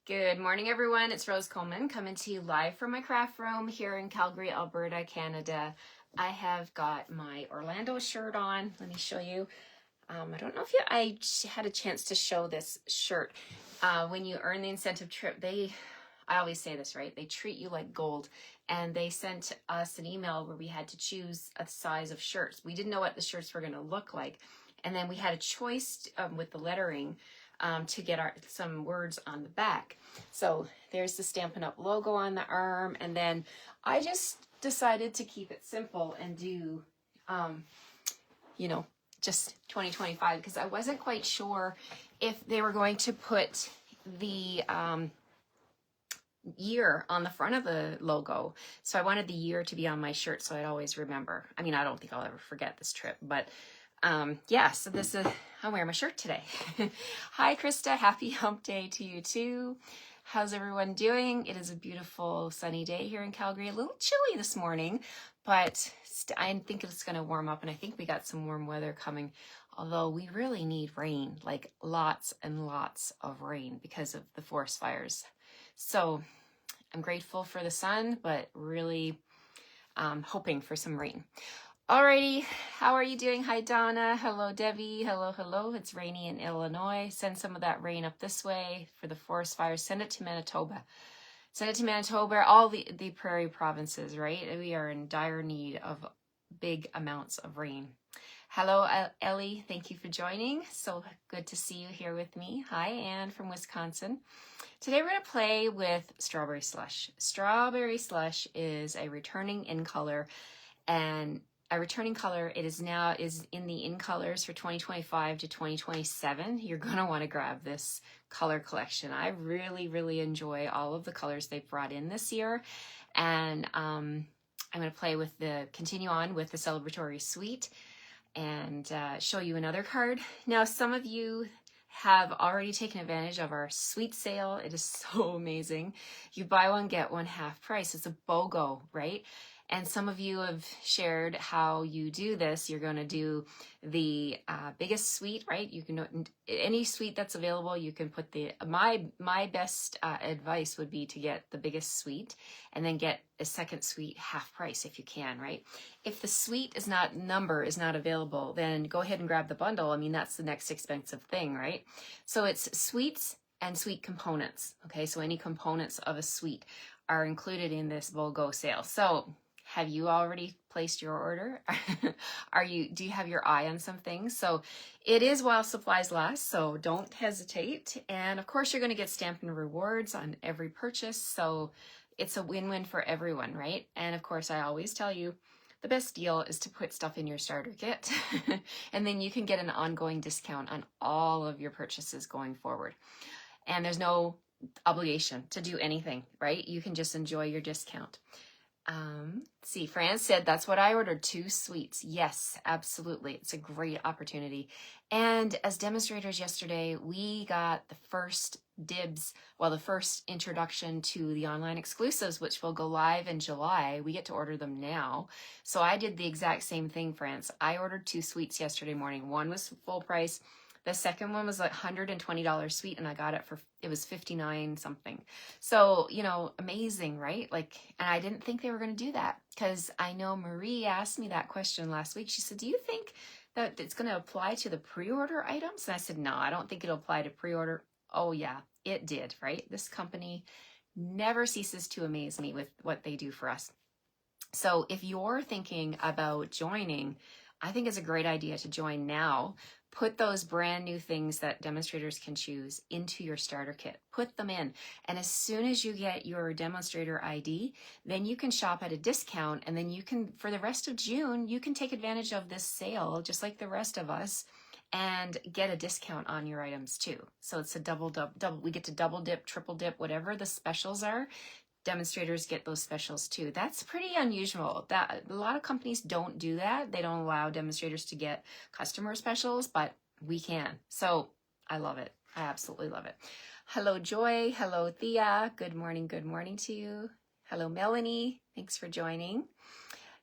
Good morning, everyone. It's Rose Coleman coming to you live from my craft room here in Calgary, Alberta, Canada. I have got my Orlando shirt on. Let me show you. I don't know if I had a chance to show this shirt. When you earn the incentive trip, I always say this, right? They treat you like gold. And they sent us an email where we had to choose a size of shirts. We didn't know what the shirts were going to look like. And then we had a choice with the lettering to get some words on the back. So there's the Stampin' Up! Logo on the arm. And then I just decided to keep it simple and do, just 2025, because I wasn't quite sure if they were going to put the year on the front of the logo. So I wanted the year to be on my shirt so I'd always remember. I mean, I don't think I'll ever forget this trip, but yeah, so I'm wearing my shirt today. Hi, Krista. Happy hump day to you too. How's everyone doing? It is a beautiful sunny day here in Calgary. A little chilly this morning, but I think it's going to warm up, and I think we got some warm weather coming, although we really need rain, like lots and lots of rain because of the forest fires. So I'm grateful for the sun, but really hoping for some rain. Alrighty, how are you doing? Hi, Donna. Hello, Debbie. Hello. It's rainy in Illinois. Send some of that rain up this way for the forest fires. Send it to Manitoba. Send it to Manitoba, all the prairie provinces, right? We are in dire need of big amounts of rain. Hello, Ellie. Thank you for joining. So good to see you here with me. Hi, Anne from Wisconsin. Today we're going to play with Strawberry Slush. Strawberry Slush is a returning in color, and a returning color, it is in the in colors for 2025 to 2027. You're going to want to grab this color collection. I really, really enjoy all of the colors they've brought in this year. And I'm going to continue on with the Celebratory Suite and show you another card. Now, some of you have already taken advantage of our suite sale. It is so amazing. You buy one, get one half price. It's a BOGO, right? And some of you have shared how you do this. You're going to do the biggest suite, right? You can, any suite that's available, you can put my best advice would be to get the biggest suite and then get a second suite half price if you can, right? If the suite number is not available, then go ahead and grab the bundle. I mean, that's the next expensive thing, right? So it's suites and suite components. Okay, so any components of a suite are included in this BOGO sale. So have you already placed your order? Do you have your eye on some things? So it is while supplies last, so don't hesitate. And of course, you're going to get Stampin' Rewards on every purchase. So it's a win-win for everyone, right? And of course, I always tell you, the best deal is to put stuff in your starter kit. And then you can get an ongoing discount on all of your purchases going forward. And there's no obligation to do anything, right? You can just enjoy your discount. See, Fran said, that's what I ordered, 2 suites. Yes, absolutely. It's a great opportunity. And as demonstrators yesterday, we got the first dibs, the first introduction to the online exclusives, which will go live in July. We get to order them now. So I did the exact same thing, France. I ordered 2 suites yesterday morning. One was full price. The second one was like $120 suite, and I got it was $59 something. So, amazing, right? And I didn't think they were going to do that, because I know Marie asked me that question last week. She said, do you think that it's going to apply to the pre-order items? And I said, no, I don't think it'll apply to pre-order. Oh yeah, it did, right? This company never ceases to amaze me with what they do for us. So if you're thinking about joining, I think it's a great idea to join now. Put those brand new things that demonstrators can choose into your starter kit. Put them in. And as soon as you get your demonstrator ID, then you can shop at a discount. And then you can, for the rest of June, you can take advantage of this sale, just like the rest of us, and get a discount on your items too. So it's a double. We get to double dip, triple dip, whatever the specials are. Demonstrators get those specials too. That's pretty unusual. That a lot of companies don't do that. They don't allow demonstrators to get customer specials, but we can. So I love it. I absolutely love it. Hello, Joy. Hello, Thea. Good morning to you. Hello, Melanie. Thanks for joining.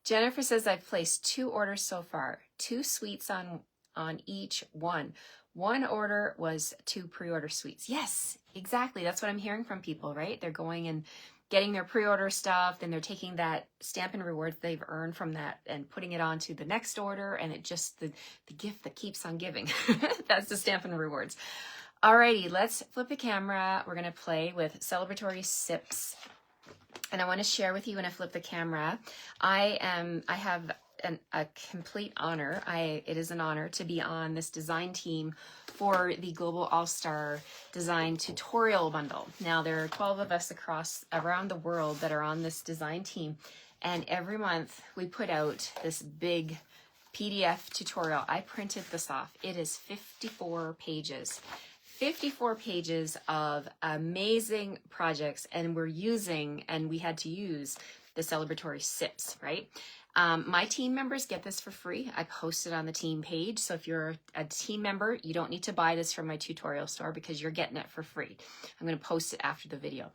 Jennifer says, I've placed 2 orders so far, 2 suites on each one. One order was 2 pre-order suites. Yes, exactly. That's what I'm hearing from people, right? They're going and getting their pre-order stuff, then they're taking that Stampin' Rewards they've earned from that and putting it on to the next order, and it just, the gift that keeps on giving. That's the Stampin' Rewards. Alrighty, let's flip the camera. We're gonna play with Celebratory Sips. And I wanna share with you when I flip the camera, I have a complete honor. It is an honor to be on this design team for the Global All-Star Design Tutorial Bundle. Now, there are 12 of us around the world that are on this design team, and every month we put out this big PDF tutorial. I printed this off. It is 54 pages. 54 pages of amazing projects, and we had to use the Celebratory Sips, right? My team members get this for free. I post it on the team page. So if you're a team member, you don't need to buy this from my tutorial store because you're getting it for free. I'm going to post it after the video.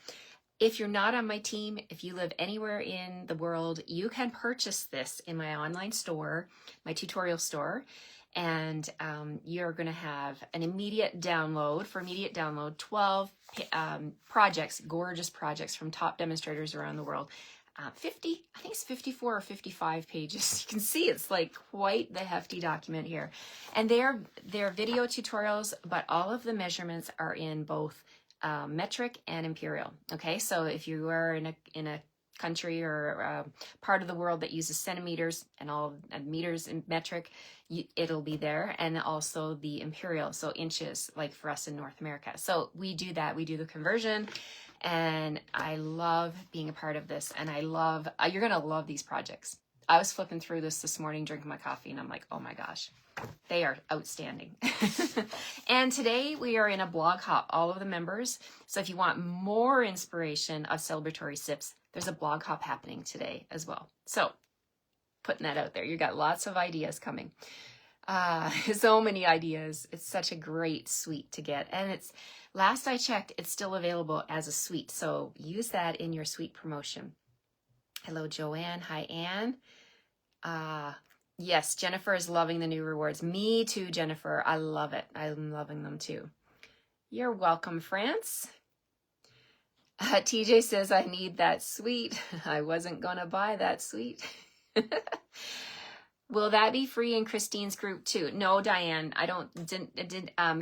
If you're not on my team, if you live anywhere in the world, you can purchase this in my online store, my tutorial store. And you're going to have an immediate download. For immediate download, 12 projects, gorgeous projects from top demonstrators around the world. 50, I think it's 54 or 55 pages. You can see it's like quite the hefty document here. And they're video tutorials, but all of the measurements are in both metric and imperial. Okay, so if you are in a country or part of the world that uses centimeters and meters in metric, it'll be there, and also the imperial, so inches, like for us in North America. So we do that. We do the conversion. And I love being a part of this, and you're gonna love these projects. I was flipping through this morning, drinking my coffee, and I'm like, oh my gosh, they are outstanding. And today we are in a blog hop, all of the members. So if you want more inspiration of Celebratory Sips, there's a blog hop happening today as well. So putting that out there, you got lots of ideas coming. So many ideas. It's such a great suite to get, and last I checked, it's still available as a suite, so use that in your suite promotion. Hello, Joanne. Hi, Anne. Yes, Jennifer is loving the new rewards. Me too, Jennifer. I love it. I'm loving them too. You're welcome, France. TJ says, I need that suite. I wasn't gonna buy that suite. Will that be free in Christine's group too? No, Diane,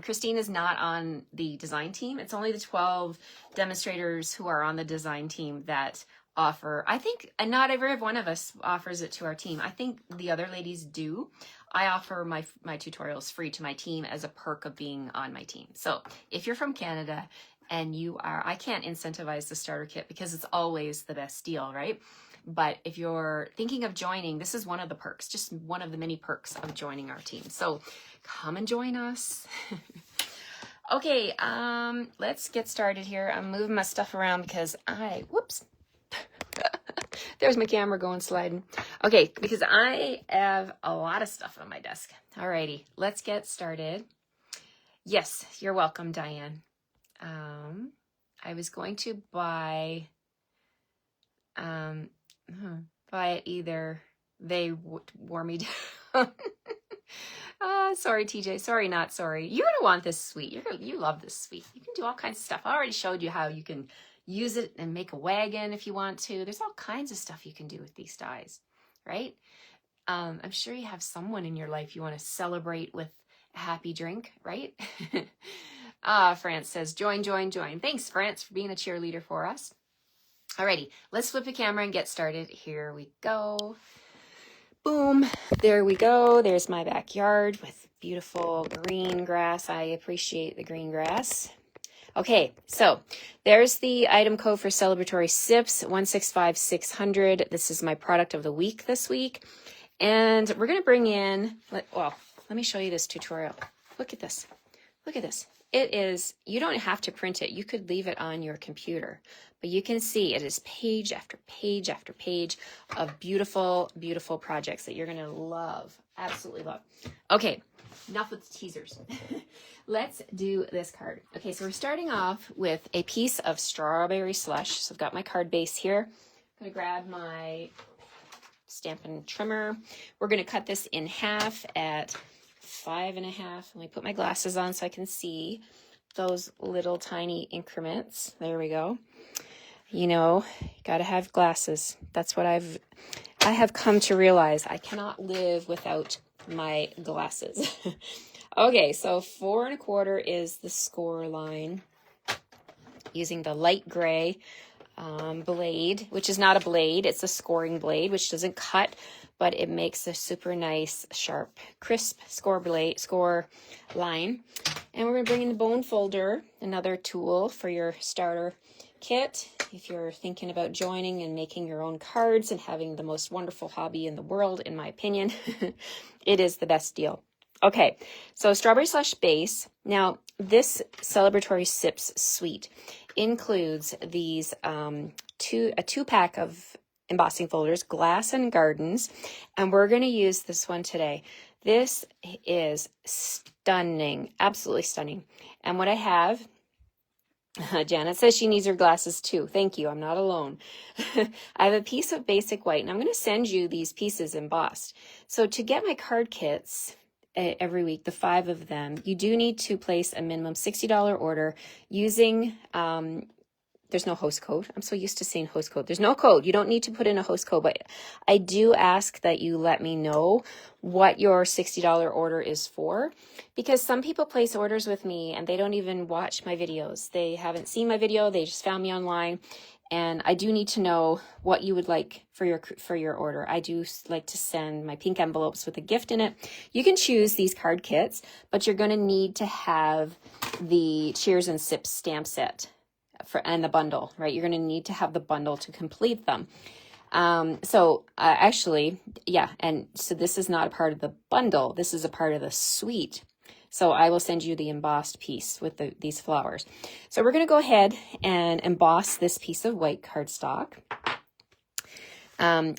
Christine is not on the design team. It's only the 12 demonstrators who are on the design team that offer. I think, and not every one of us offers it to our team. I think the other ladies do. I offer my tutorials free to my team as a perk of being on my team. So if you're from Canada and I can't incentivize the starter kit because it's always the best deal, right? But if you're thinking of joining, this is one of the perks, just one of the many perks of joining our team. So come and join us. Okay, let's get started here. I'm moving my stuff around because whoops. There's my camera going sliding. Okay, because I have a lot of stuff on my desk. Alrighty, let's get started. Yes, you're welcome, Diane. I was going to buy it either. They wore me down. Sorry, TJ. Sorry, not sorry. You're gonna want this suite. You love this suite. You can do all kinds of stuff. I already showed you how you can use it and make a wagon if you want to. There's all kinds of stuff you can do with these dies, right? I'm sure you have someone in your life you want to celebrate with a happy drink, right? France says, join. Thanks, France, for being a cheerleader for us. Alrighty, let's flip the camera and get started. Here we go. Boom, there we go. There's my backyard with beautiful green grass. I appreciate the green grass. Okay, so there's the item code for Celebratory Sips, 165600. This is my product of the week this week. And we're going to bring in, let me show you this tutorial. Look at this. Look at this. It is, you don't have to print it. You could leave it on your computer. But you can see it is page after page after page of beautiful, beautiful projects that you're going to love. Absolutely love. Okay, enough with the teasers. Let's do this card. Okay, so we're starting off with a piece of strawberry slush. So I've got my card base here. I'm going to grab my Stampin' trimmer. We're going to cut this in half at 5.5. Let me put my glasses on so I can see those little tiny increments. There we go. You know, got to have glasses. That's what I have come to realize. I cannot live without my glasses. Okay, so 4.25 is the score line using the light gray blade, which is not a blade, it's a scoring blade, which doesn't cut, but it makes a super nice, sharp, crisp score line. And we're going to bring in the bone folder, another tool for your starter kit. If you're thinking about joining and making your own cards and having the most wonderful hobby in the world, in my opinion, it is the best deal. Okay, so strawberry slush base. Now, this Celebratory Sips Suite includes these a 2-pack of embossing folders, Glass and Gardens, and we're going to use this one today. This is stunning, absolutely stunning. And what I have, Janet says she needs her glasses too. Thank you, I'm not alone. I have a piece of basic white, and I'm going to send you these pieces embossed. So to get my card kits every week, the 5 of them, you do need to place a minimum $60 order using, there's no host code. I'm so used to saying host code. There's no code. You don't need to put in a host code, but I do ask that you let me know what your $60 order is for, because some people place orders with me and they don't even watch my videos. They haven't seen my video. They just found me online. And I do need to know what you would like for your order. I do like to send my pink envelopes with a gift in it. You can choose these card kits, but you're going to need to have the Cheers and Sips stamp set and the bundle, right? You're going to need to have the bundle to complete them. Actually, yeah, and so this is not a part of the bundle. This is a part of the suite. So I will send you the embossed piece with these flowers. So we're going to go ahead and emboss this piece of white cardstock.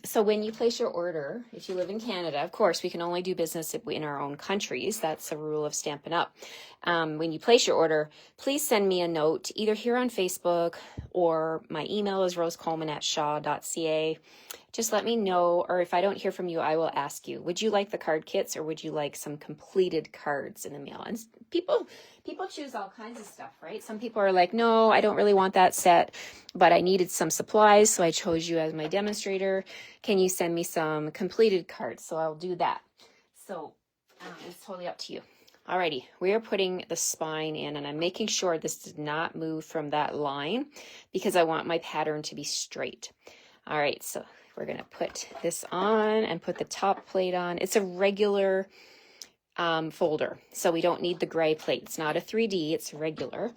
So when you place your order, if you live in Canada, of course, we can only do business in our own countries. That's a rule of Stampin' Up. When you place your order, please send me a note either here on Facebook, or my email is rosecoleman@shaw.ca. Just let me know, or if I don't hear from you, I will ask you, would you like the card kits or would you like some completed cards in the mail? And people choose all kinds of stuff, right? Some people are like, no, I don't really want that set, but I needed some supplies, so I chose you as my demonstrator. Can you send me some completed cards? So I'll do that. So it's totally up to you. Alrighty, we are putting the spine in, and I'm making sure this does not move from that line because I want my pattern to be straight. All right, so we're going to put this on and put the top plate on. It's a regular folder, so we don't need the gray plate. It's not a 3D, it's regular.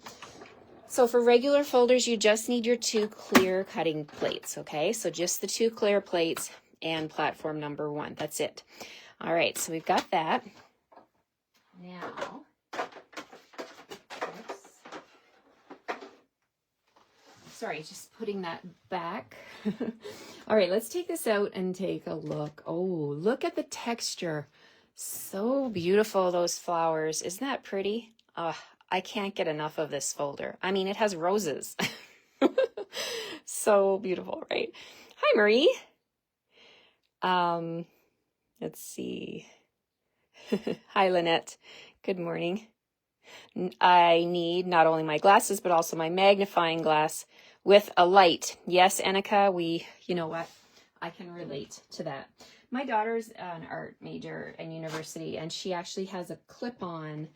So for regular folders, you just need your 2 clear cutting plates, okay? So just the 2 clear plates and platform number 1. That's it. All right, so we've got that. Now, sorry, just putting that back. All right, let's take this out and take a look. Oh, look at the texture. So beautiful, those flowers. Isn't that pretty? I can't get enough of this folder. I mean, it has roses. So beautiful, right? Hi, Marie. Let's see. Hi, Lynette. Good morning. I need not only my glasses, but also my magnifying glass with a light. Yes, Annika, you know what? I can relate to that. My daughter's an art major in university, and she actually has a clip-on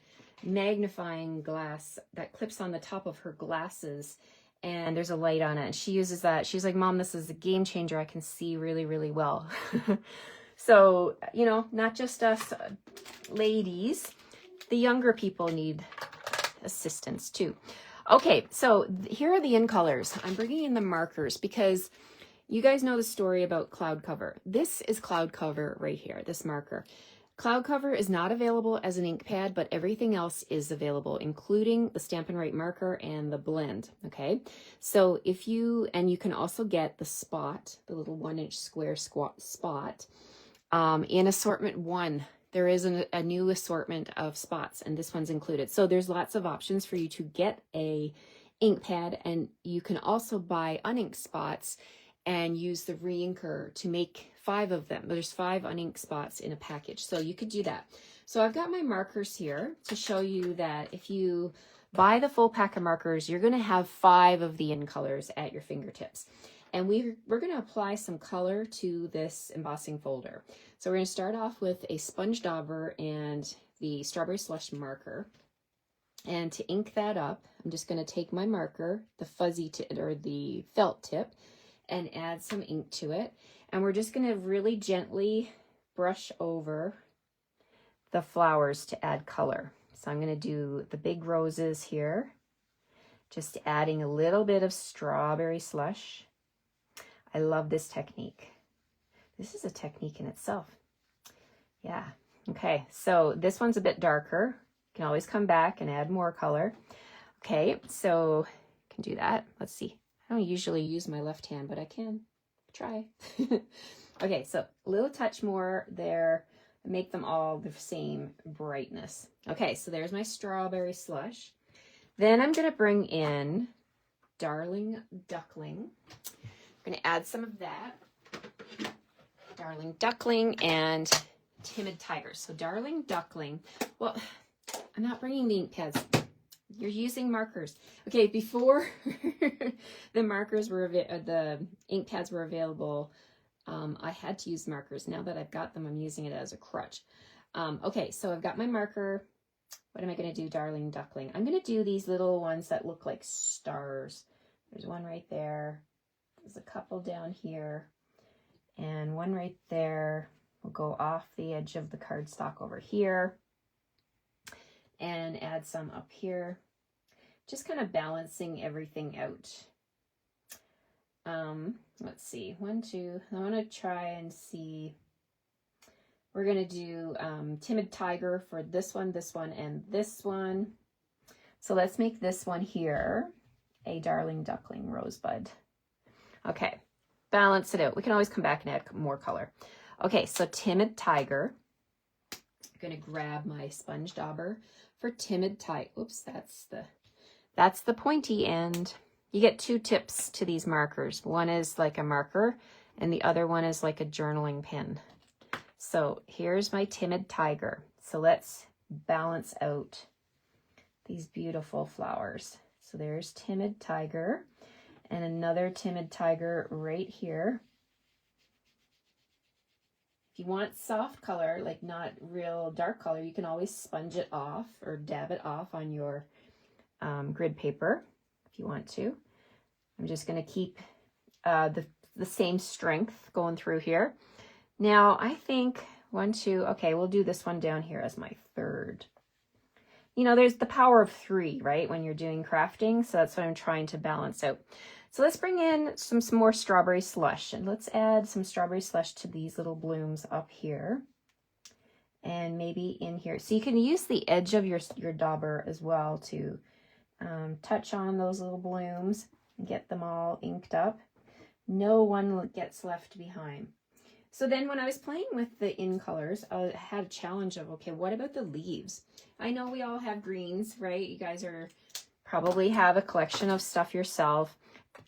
magnifying glass that clips on the top of her glasses, and there's a light on it, and she uses that. She's like, Mom, this is a game changer. I can see really, really well. So, you know, not just us ladies, the younger people need assistance too. Okay, so here are the in colors. I'm bringing in the markers because you guys know the story about cloud cover. This is cloud cover right here, this marker. Cloud cover is not available as an ink pad, but everything else is available, including the Stampin' Right marker and the blend, okay? So and you can also get the spot, the little 1-inch square spot, in assortment 1. There is a new assortment of spots, and this one's included. So there's lots of options for you to get a ink pad, and you can also buy uninked spots and use the re-inker to make 5 of them. There's 5 unink spots in a package, so you could do that. So I've got my markers here to show you that if you buy the full pack of markers, you're going to have 5 of the in colors at your fingertips. And we're going to apply some color to this embossing folder. So we're going to start off with a sponge dauber and the strawberry slush marker. And to ink that up, I'm just going to take my marker, the fuzzy tip or the felt tip, and add some ink to it. And we're just going to really gently brush over the flowers to add color. So I'm going to do the big roses here, just adding a little bit of strawberry slush. I love this technique. This is a technique in itself. Yeah. Okay, so this one's a bit darker. You can always come back and add more color. Okay, so I can do that. Let's see. I don't usually use my left hand, but I can try. Okay, so a little touch more there. Make them all the same brightness. Okay, so there's my strawberry slush. Then I'm going to bring in Darling Duckling. I'm going to add some of that. Darling Duckling and Timid Tiger. So Darling Duckling. Well, I'm not bringing the ink pads. You're using markers. Okay, before the markers were the ink pads were available, I had to use markers. Now that I've got them, I'm using it as a crutch. Okay, so I've got my marker. What am I going to do, Darling Duckling? I'm going to do these little ones that look like stars. There's one right there. There's a couple down here. And one right there. We'll go off the edge of the cardstock over here. And add some up here. Just kind of balancing everything out. Let's see, 1, 2, I want to try and see, we're going to do Timid Tiger for this one, and this one. So let's make this one here a Darling Duckling Rosebud. Okay, balance it out. We can always come back and add more color. Okay, so Timid Tiger. I'm going to grab my sponge dauber for Timid Tiger. Oops, that's the pointy end. You get 2 tips to these markers. One is like a marker and the other one is like a journaling pen. So here's my Timid Tiger. So let's balance out these beautiful flowers. So there's Timid Tiger and another Timid Tiger right here. If you want soft color, like not real dark color, you can always sponge it off or dab it off on your grid paper if you want to. I'm just going to keep the same strength going through here. Now I think 1, 2, okay, we'll do this one down here as my third. You know, there's the power of 3, right, when you're doing crafting, so that's what I'm trying to balance out. So let's bring in some more strawberry slush, and let's add some strawberry slush to these little blooms up here. And maybe in here. So you can use the edge of your dauber as well to touch on those little blooms and get them all inked up. No one gets left behind. So then when I was playing with the in colors, I had a challenge of, okay, what about the leaves? I know we all have greens, right? You guys probably have a collection of stuff yourself.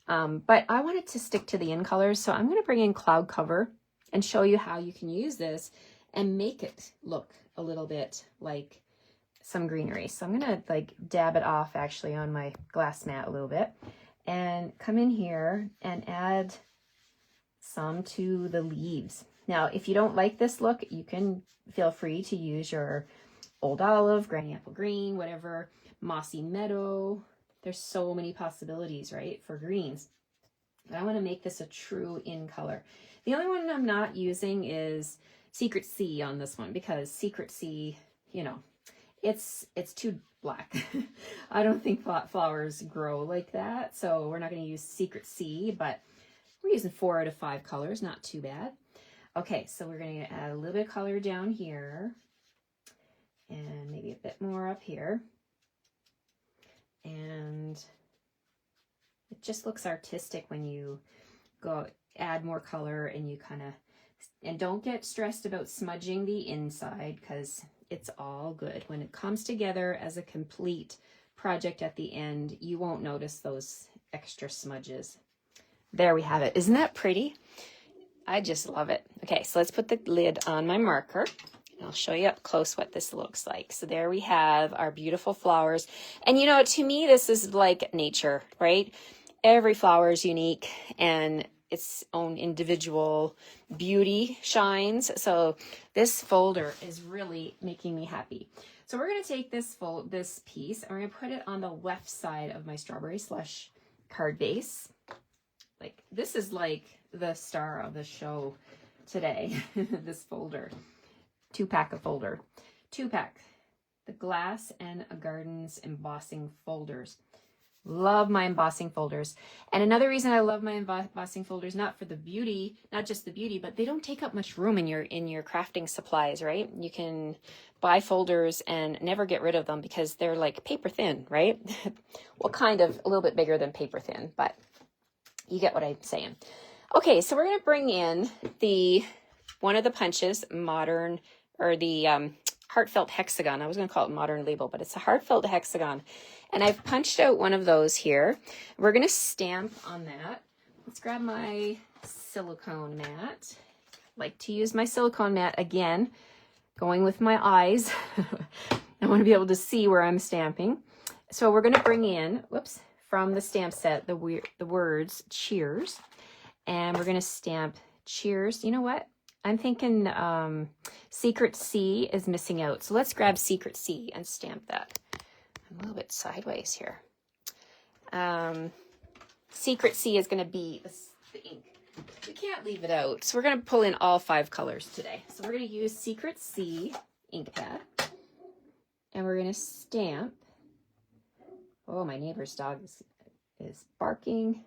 But I wanted to stick to the in colors, so I'm going to bring in Cloud Cover and show you how you can use this and make it look a little bit like some greenery. So I'm going to like dab it off actually on my glass mat a little bit and come in here and add some to the leaves. Now, if you don't like this look, you can feel free to use your Old Olive, Granny Apple Green, whatever, Mossy Meadow. There's so many possibilities, right, for greens. But I want to make this a true in color. The only one I'm not using is Secret Sea on this one because Secret Sea, you know, it's too black. I don't think flowers grow like that, so we're not going to use Secret Sea, but we're using 4 out of 5 colors, not too bad. Okay, so we're going to add a little bit of color down here and maybe a bit more up here. And it just looks artistic when you go add more color and you kind of, and don't get stressed about smudging the inside because it's all good. When it comes together as a complete project at the end, you won't notice those extra smudges. There we have it. Isn't that pretty? I just love it. Okay, so let's put the lid on my marker. I'll show you up close what this looks like. So there we have our beautiful flowers. And you know, to me, this is like nature, right? Every flower is unique and its own individual beauty shines. So this folder is really making me happy. So we're going to take this piece and we're going to put it on the left side of my strawberry slush card base. Like, this is like the star of the show today, this folder. 2-pack of folder. 2-pack. The Glass and Gardens embossing folders. Love my embossing folders. And another reason I love my embossing folders, not for the beauty, not just the beauty, but they don't take up much room in your crafting supplies, right? You can buy folders and never get rid of them because they're like paper thin, right? Well, kind of a little bit bigger than paper thin, but you get what I'm saying. Okay, so we're going to bring in one of the punches, modern, or the heartfelt hexagon. I was going to call it modern label, but it's a heartfelt hexagon. And I've punched out one of those here. We're going to stamp on that. Let's grab my silicone mat. Like to use my silicone mat again, going with my eyes. I want to be able to see where I'm stamping. So we're going to bring in, whoops, from the stamp set, the words cheers. And we're going to stamp cheers. You know what? I'm thinking Secret C is missing out. So let's grab Secret C and stamp that. I'm a little bit sideways here. Secret C is going to be the ink. We can't leave it out. So we're going to pull in all 5 colors today. So we're going to use Secret C ink pad. And we're going to stamp. Oh, my neighbor's dog is barking.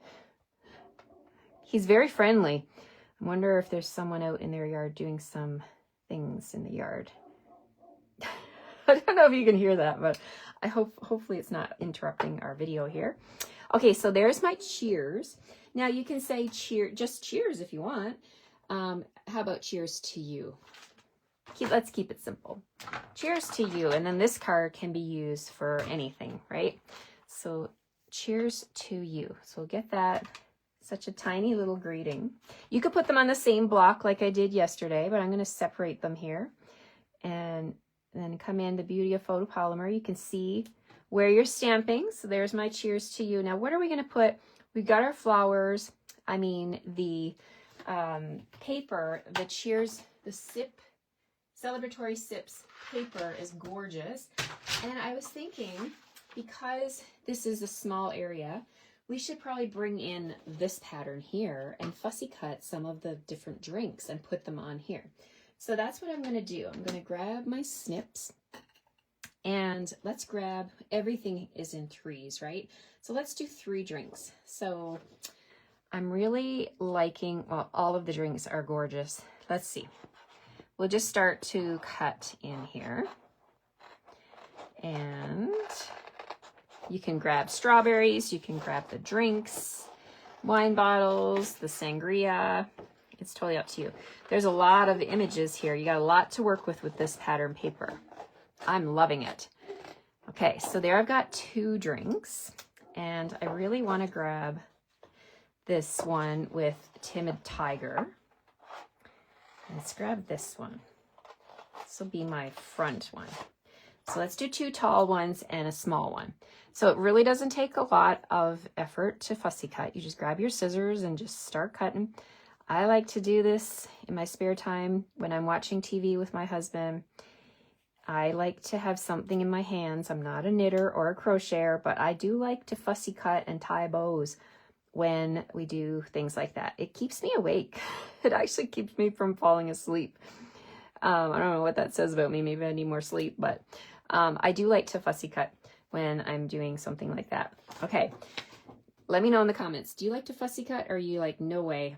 He's very friendly. I wonder if there's someone out in their yard doing some things in the yard. I don't know if you can hear that, but I hopefully it's not interrupting our video here. Okay, so there's my cheers. Now you can say just cheers if you want. How about cheers to you? Let's keep it simple. Cheers to you. And then this card can be used for anything, right? So cheers to you. So get that. Such a tiny little greeting. You could put them on the same block like I did yesterday, but I'm going to separate them here. And then come in the beauty of photopolymer. You can see where you're stamping. So there's my cheers to you. Now, what are we going to put? We've got our flowers. I mean, the paper, the cheers, the Celebratory Sips paper is gorgeous. And I was thinking, because this is a small area, we should probably bring in this pattern here and fussy cut some of the different drinks and put them on here. So that's what I'm going to do. I'm going to grab my snips and let's grab, everything is in 3s, right? So let's do 3 drinks. So I'm really liking, well, all of the drinks are gorgeous. Let's see. We'll just start to cut in here. And you can grab strawberries, you can grab the drinks, wine bottles, the sangria. It's totally up to you. There's a lot of images here. You got a lot to work with this pattern paper. I'm loving it. Okay, so there I've got 2 drinks. And I really want to grab this one with Timid Tiger. Let's grab this one. This will be my front one. So let's do 2 tall ones and a small one. So it really doesn't take a lot of effort to fussy cut. You just grab your scissors and just start cutting. I like to do this in my spare time when I'm watching TV with my husband. I like to have something in my hands. I'm not a knitter or a crocheter, but I do like to fussy cut and tie bows when we do things like that. It keeps me awake. It actually keeps me from falling asleep. I don't know what that says about me. Maybe I need more sleep, but I do like to fussy cut when I'm doing something like that. Okay, let me know in the comments. Do you like to fussy cut, or are you like, no way?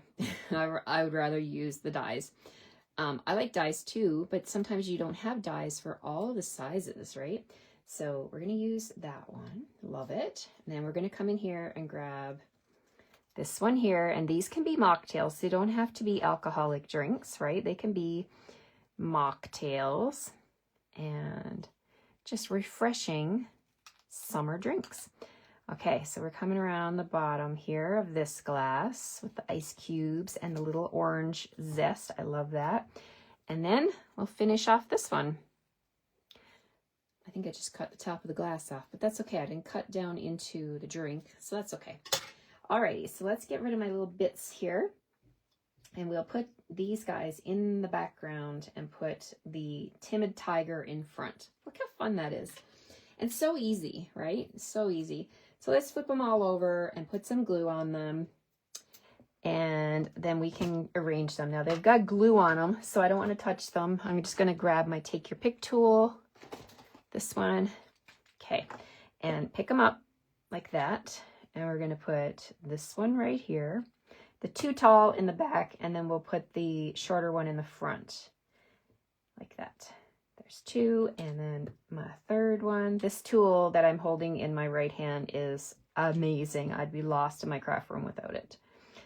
I would rather use the dies. I like dies too, but sometimes you don't have dies for all the sizes, right? So we're gonna use that one. Love it. And then we're gonna come in here and grab this one here, and these can be mocktails. They don't have to be alcoholic drinks, right? They can be mocktails and just refreshing summer drinks. Okay, so we're coming around the bottom here of this glass with the ice cubes and the little orange zest. I love that. And then we'll finish off this one. I think I just cut the top of the glass off, but that's okay. I didn't cut down into the drink, so that's okay. Alrighty, so let's get rid of my little bits here. And we'll put these guys in the background and put the timid tiger in front. Look how fun that is. And so easy, right? So easy. So let's flip them all over and put some glue on them. And then we can arrange them. Now they've got glue on them, so I don't want to touch them. I'm just going to grab my Take Your Pick tool, this one, okay, and pick them up like that. And we're going to put this one right here, the too tall in the back, and then we'll put the shorter one in the front, like that. There's two, and then my third one. This tool that I'm holding in my right hand is amazing. I'd be lost in my craft room without it.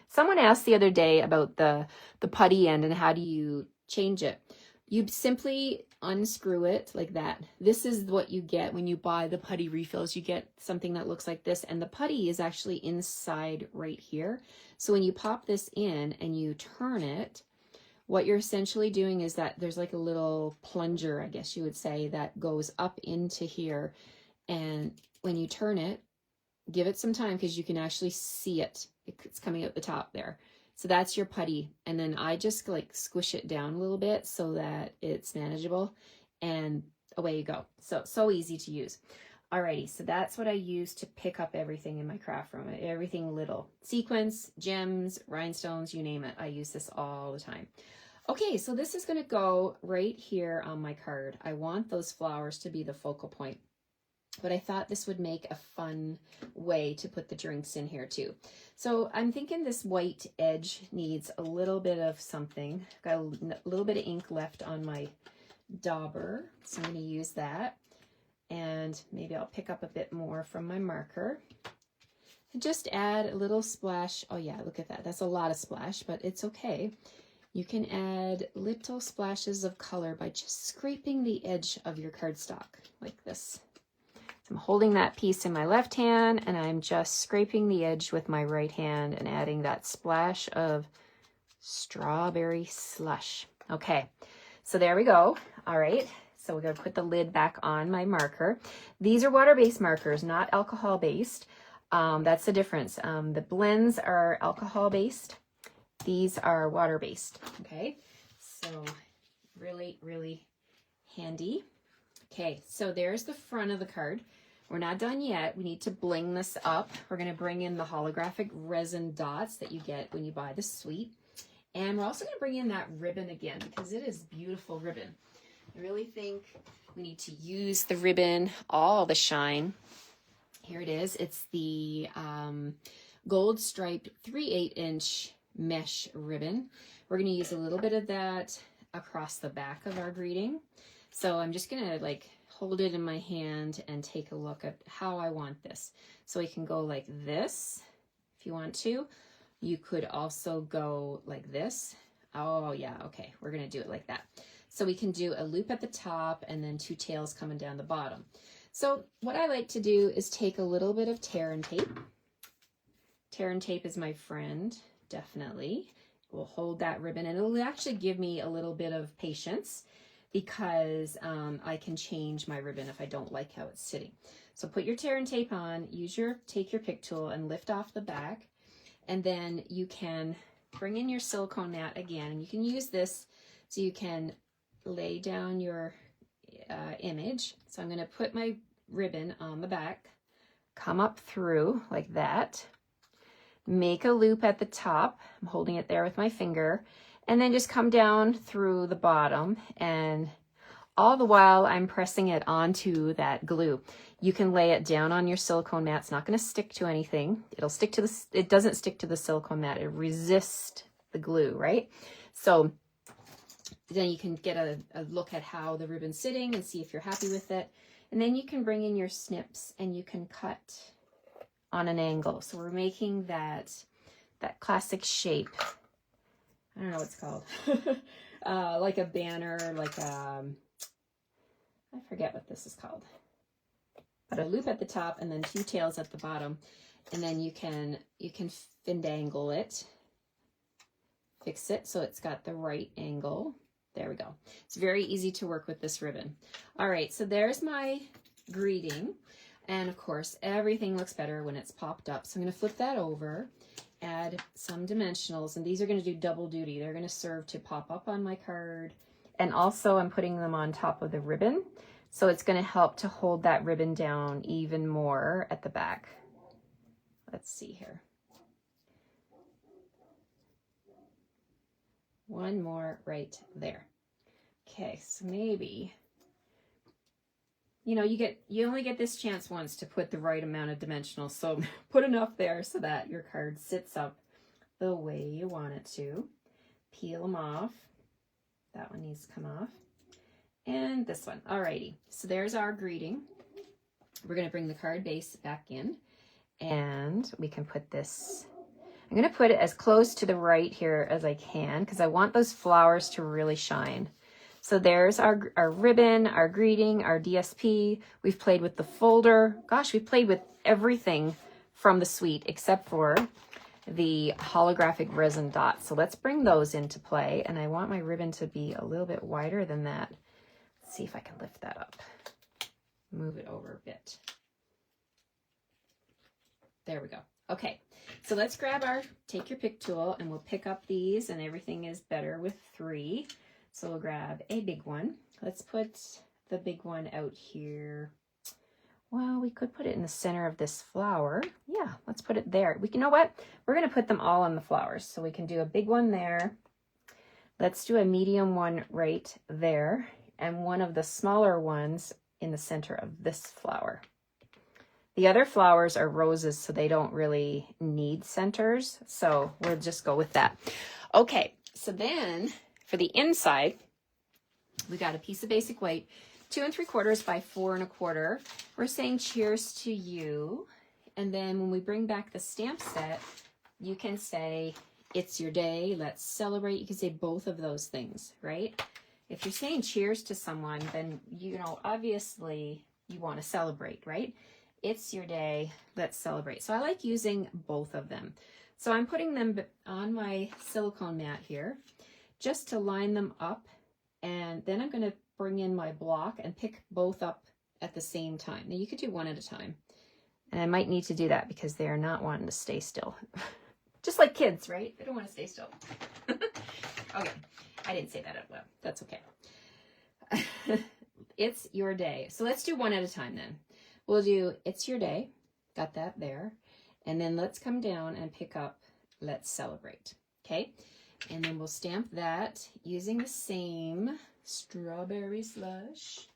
Someone asked the other day about the putty end and how do you change it. You simply unscrew it like that. This is what you get when you buy the putty refills. You get something that looks like this, and the putty is actually inside right here. So when you pop this in and you turn it, what you're essentially doing is that there's like a little plunger, I guess you would say, that goes up into here. And when you turn it, give it some time because you can actually see it. It's coming out the top there. So that's your putty. And then I just like squish it down a little bit so that it's manageable, and away you go. So easy to use. Alrighty, so that's what I use to pick up everything in my craft room. Everything little. Sequins, gems, rhinestones, you name it. I use this all the time. Okay, so this is going to go right here on my card. I want those flowers to be the focal point. But I thought this would make a fun way to put the drinks in here too. So I'm thinking this white edge needs a little bit of something. Got a little bit of ink left on my dauber, so I'm going to use that. And maybe I'll pick up a bit more from my marker. And just add a little splash. Oh yeah, look at that. That's a lot of splash, but it's okay. You can add little splashes of color by just scraping the edge of your cardstock like this. I'm holding that piece in my left hand and I'm just scraping the edge with my right hand and adding that splash of strawberry slush. Okay, so there we go. All right, so we're going to put the lid back on my marker. These are water-based markers, not alcohol-based. That's the difference. The blends are alcohol-based. These are water-based. Okay, so really, really handy. Okay, so there's the front of the card. We're not done yet. We need to bling this up. We're going to bring in the holographic resin dots that you get when you buy the suite. And we're also going to bring in that ribbon again because it is beautiful ribbon. I really think we need to use the ribbon, all the shine. Here it is. It's the gold striped 3/8 inch mesh ribbon. We're going to use a little bit of that across the back of our greeting. So I'm just going to like hold it in my hand and take a look at how I want this. So we can go like this if you want to. You could also go like this. Oh yeah, okay, we're going to do it like that. So we can do a loop at the top and then two tails coming down the bottom. So what I like to do is take a little bit of tear and tape. Tear and tape is my friend, definitely. We'll hold that ribbon and it'll actually give me a little bit of patience because I can change my ribbon if I don't like how it's sitting. So put your tear and tape on, take your pick tool and lift off the back, and then you can bring in your silicone mat again, and you can use this so you can lay down your image. So I'm going to put my ribbon on the back, come up through like that, make a loop at the top. I'm holding it there with my finger, and then just come down through the bottom, and all the while I'm pressing it onto that glue. You can lay it down on your silicone mat. It's not going to stick to anything. It doesn't stick to the silicone mat. It resists the glue, right? So then you can get a look at how the ribbon's sitting and see if you're happy with it. And then you can bring in your snips and you can cut on an angle. So we're making that classic shape. I don't know what it's called. Like a banner, like I forget what this is called. Got a loop at the top and then 2 tails at the bottom, and then you can findangle it, fix it so it's got the right angle. There we go. It's very easy to work with this ribbon. All right, so there's my greeting, and of course everything looks better when it's popped up. So I'm going to flip that over, add some dimensionals, and these are going to do double duty. They're going to serve to pop up on my card, and also I'm putting them on top of the ribbon, so it's going to help to hold that ribbon down even more at the back. Let's see here. One more right there. Okay, so maybe, you know, you only get this chance once to put the right amount of dimensionals, so put enough there so that your card sits up the way you want it to. Peel them off. That one needs to come off. And this one. Alrighty, so there's our greeting. We're going to bring the card base back in, and we can put this, I'm going to put it as close to the right here as I can because I want those flowers to really shine. So there's our ribbon, our greeting, our DSP. We've played with the folder. Gosh, we played with everything from the suite except for the holographic resin dots. So let's bring those into play. And I want my ribbon to be a little bit wider than that. Let's see if I can lift that up. Move it over a bit. There we go. Okay, so let's grab take your pick tool, and we'll pick up these, and everything is better with 3. So we'll grab a big one. Let's put the big one out here. Well, we could put it in the center of this flower. Yeah, let's put it there. You know what? We're going to put them all on the flowers. So we can do a big one there. Let's do a medium one right there, and one of the smaller ones in the center of this flower. The other flowers are roses, so they don't really need centers. So we'll just go with that. Okay, so then for the inside, we got a piece of basic white, 2 3/4 by 4 1/4. We're saying cheers to you. And then when we bring back the stamp set, you can say, it's your day, let's celebrate. You can say both of those things, right? If you're saying cheers to someone, then, you know, obviously you want to celebrate, right? It's your day, let's celebrate. So I like using both of them. So I'm putting them on my silicone mat here just to line them up, and then I'm going to bring in my block and pick both up at the same time. Now you could do one at a time, and I might need to do that because they are not wanting to stay still. Just like kids, right? They don't want to stay still. Okay, I didn't say that out loud. That's okay. It's your day. So let's do one at a time then. We'll do it's your day, got that there, and then let's come down and pick up let's celebrate, okay? And then we'll stamp that using the same strawberry slush.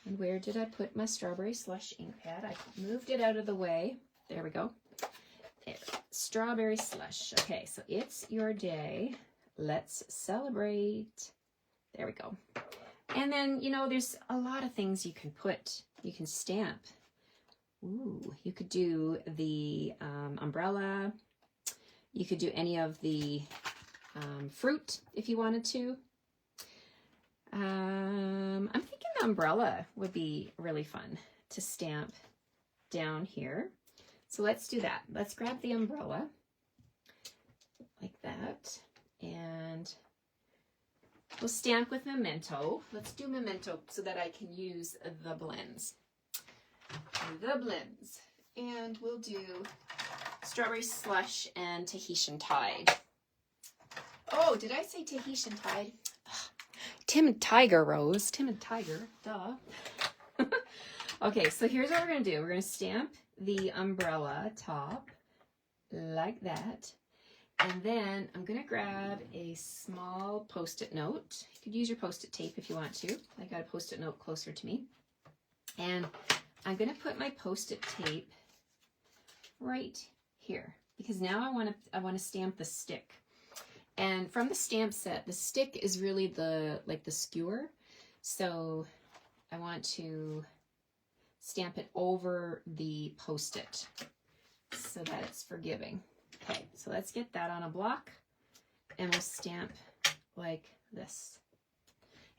And where did I put my strawberry slush ink pad? I moved it out of the way. There we go. There. Strawberry slush. Okay, so it's your day, let's celebrate. There we go. And then, you know, there's a lot of things you can put. You can stamp. Ooh, you could do the umbrella. You could do any of the fruit if you wanted to. I'm thinking the umbrella would be really fun to stamp down here. So let's do that. Let's grab the umbrella like that. And we'll stamp with memento. Let's do memento so that I can use the blends. The blends. And we'll do strawberry slush and Tahitian tide. Oh, did I say Tahitian tide? Tim and Tiger, Rose. Tim and Tiger, duh. Okay, so here's what we're going to do. We're going to stamp the umbrella top like that. And then I'm going to grab a small Post-it note. You could use your Post-it tape if you want to. I got a Post-it note closer to me. And I'm going to put my Post-it tape right here because now I want to stamp the stick. And from the stamp set, the stick is really the skewer. So I want to stamp it over the Post-it so that it's forgiving. Okay, so let's get that on a block and we'll stamp like this.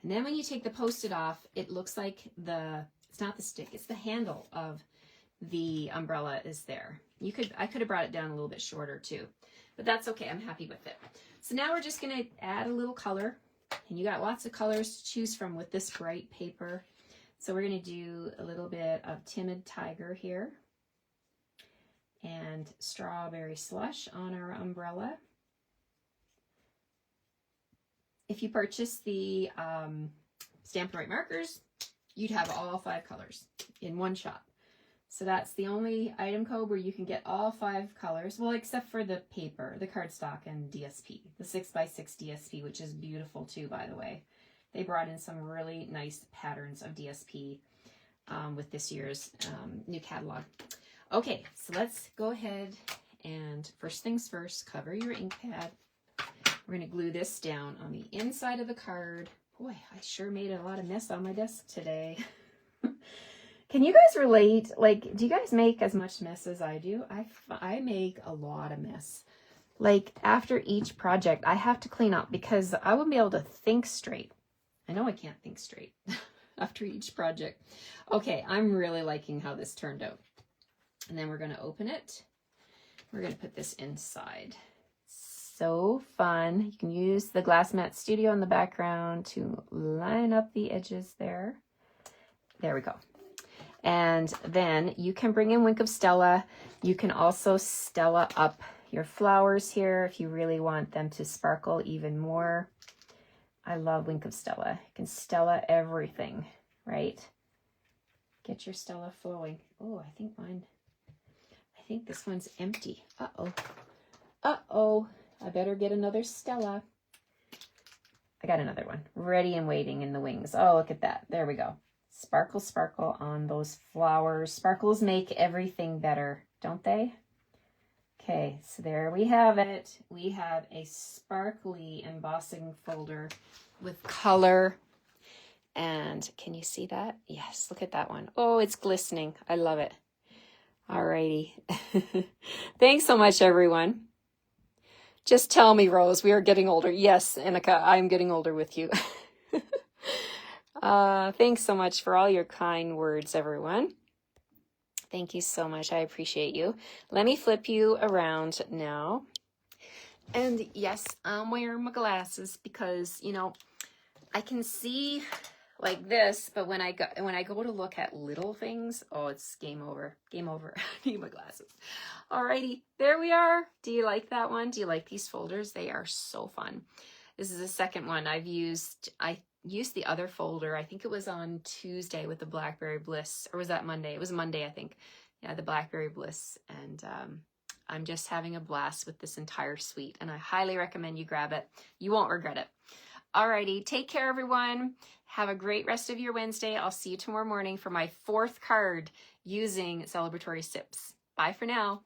And then when you take the Post-it off, it looks like it's It's not the stick, it's the handle of the umbrella is there. I could have brought it down a little bit shorter too, but that's okay. I'm happy with it. So now we're just going to add a little color, and you got lots of colors to choose from with this bright paper. So we're going to do a little bit of Timid Tiger here and Strawberry Slush on our umbrella. If you purchase the Stampin' Right markers, you'd have all 5 colors in one shot. So that's the only item code where you can get all 5 colors, well, except for the paper, the cardstock and DSP, the 6x6 DSP, which is beautiful too, by the way. They brought in some really nice patterns of DSP with this year's new catalog. Okay, so let's go ahead and first things first, cover your ink pad. We're going to glue this down on the inside of the card. Boy, I sure made a lot of mess on my desk today. Can you guys relate? Like, do you guys make as much mess as I do? I make a lot of mess. Like, after each project, I have to clean up because I wouldn't be able to think straight. I know I can't think straight after each project. Okay, I'm really liking how this turned out. And then we're going to open it. We're going to put this inside. So fun. You can use the Glass Mat Studio in the background to line up the edges there. There we go. And then you can bring in Wink of Stella. You can also Stella up your flowers here if you really want them to sparkle even more. I love Wink of Stella. You can Stella everything, right? Get your Stella flowing. Oh, I think this one's empty. Uh-oh. Uh-oh. I better get another Stella. I got another one ready and waiting in the wings. Oh, look at that. There we go. Sparkle, sparkle on those flowers. Sparkles make everything better, don't they? Okay, so there we have it. We have a sparkly embossing folder with color. And can you see that? Yes, look at that one. Oh, it's glistening. I love it. Alrighty. Thanks so much, everyone. Just tell me, Rose, we are getting older. Yes, Annika, I'm getting older with you. Thanks so much for all your kind words, everyone. Thank you so much. I appreciate you. Let me flip you around now. And yes, I'm wearing my glasses because, you know, I can see like this, but when I go to look at little things, oh, it's game over. Game over. I need my glasses. Alrighty, there we are. Do you like that one? Do you like these folders? They are so fun. This is the second one I used the other folder. I think it was on Tuesday with the Blackberry Bliss, or was that Monday? It was Monday, I think. Yeah, the Blackberry Bliss. And I'm just having a blast with this entire suite, and I highly recommend you grab it. You won't regret it. Alrighty, take care, everyone. Have a great rest of your Wednesday. I'll see you tomorrow morning for my 4th card using Celebratory Sips. Bye for now.